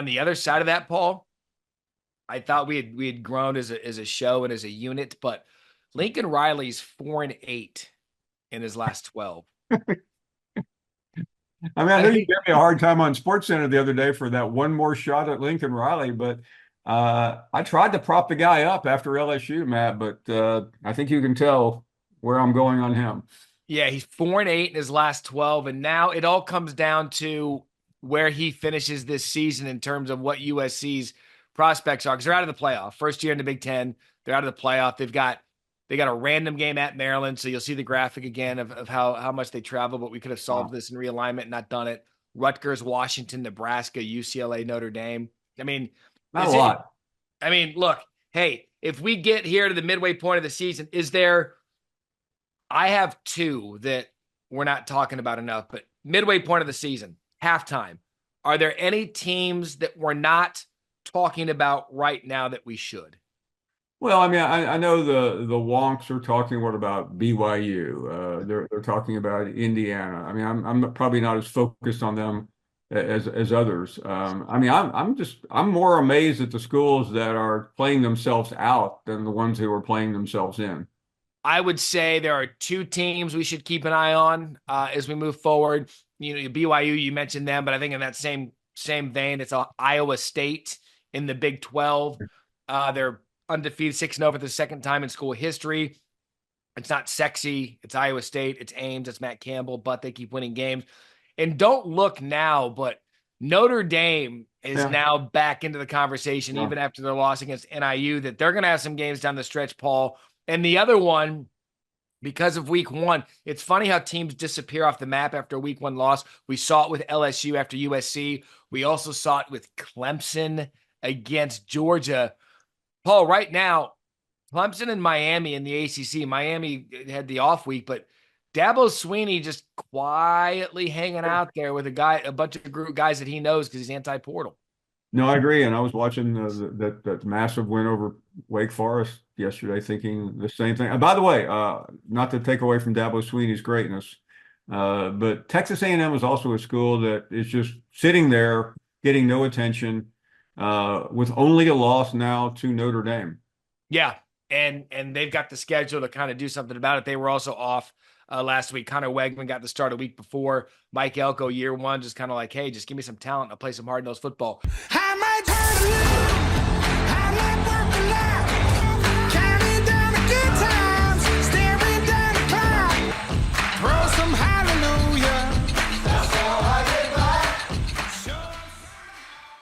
on the other side of that, Paul, I thought we had grown as a show and as a unit, but Lincoln Riley's 4-8 in his last 12. I mean, I know you gave me a hard time on SportsCenter the other day for that one more shot at Lincoln Riley, but I tried to prop the guy up after LSU, Matt, but I think you can tell where I'm going on him. Yeah, he's 4-8 in his last 12, and now it all comes down to where he finishes this season in terms of what USC's prospects are, because they're out of the playoff. First year in the Big Ten, they're out of the playoff. They got a random game at Maryland, so you'll see the graphic again of how much they travel, but we could have solved this in realignment and not done it. Rutgers, Washington, Nebraska, UCLA, Notre Dame. I mean, Not a lot. Look, hey, if we get here to the midway point of the season, I have two that we're not talking about enough, but midway point of the season, halftime. Are there any teams that we're not talking about right now that we should? Well, I mean, I know the wonks are talking what about BYU? They're talking about Indiana. I mean, I'm probably not as focused on them as others. I mean, I'm more amazed at the schools that are playing themselves out than the ones who are playing themselves in. I would say there are two teams we should keep an eye on as we move forward. You know, BYU, you mentioned them, but I think in that same vein, it's Iowa State in the Big 12. They're undefeated 6-0 for the second time in school history. It's not sexy. It's Iowa State. It's Ames. It's Matt Campbell, but they keep winning games. And don't look now, but Notre Dame is now back into the conversation, even after their loss against NIU, that they're going to have some games down the stretch, Paul. And the other one, because of week one, it's funny how teams disappear off the map after a week one loss. We saw it with LSU after USC. We also saw it with Clemson against Georgia. Paul, right now, Clemson and Miami in the ACC. Miami had the off week, but Dabo Swinney just quietly hanging out there with a bunch of group guys that he knows because he's anti-portal. No, I agree. And I was watching that massive win over Wake Forest yesterday, thinking the same thing. And by the way, not to take away from Dabo Swinney's greatness, but Texas A&M is also a school that is just sitting there getting no attention, with only a loss now to Notre Dame. Yeah, and they've got the schedule to kind of do something about it. They were also off last week. Connor Wegman got the start a week before. Mike Elko, year one, just kind of like, hey, just give me some talent. I'll play some hard-nosed football.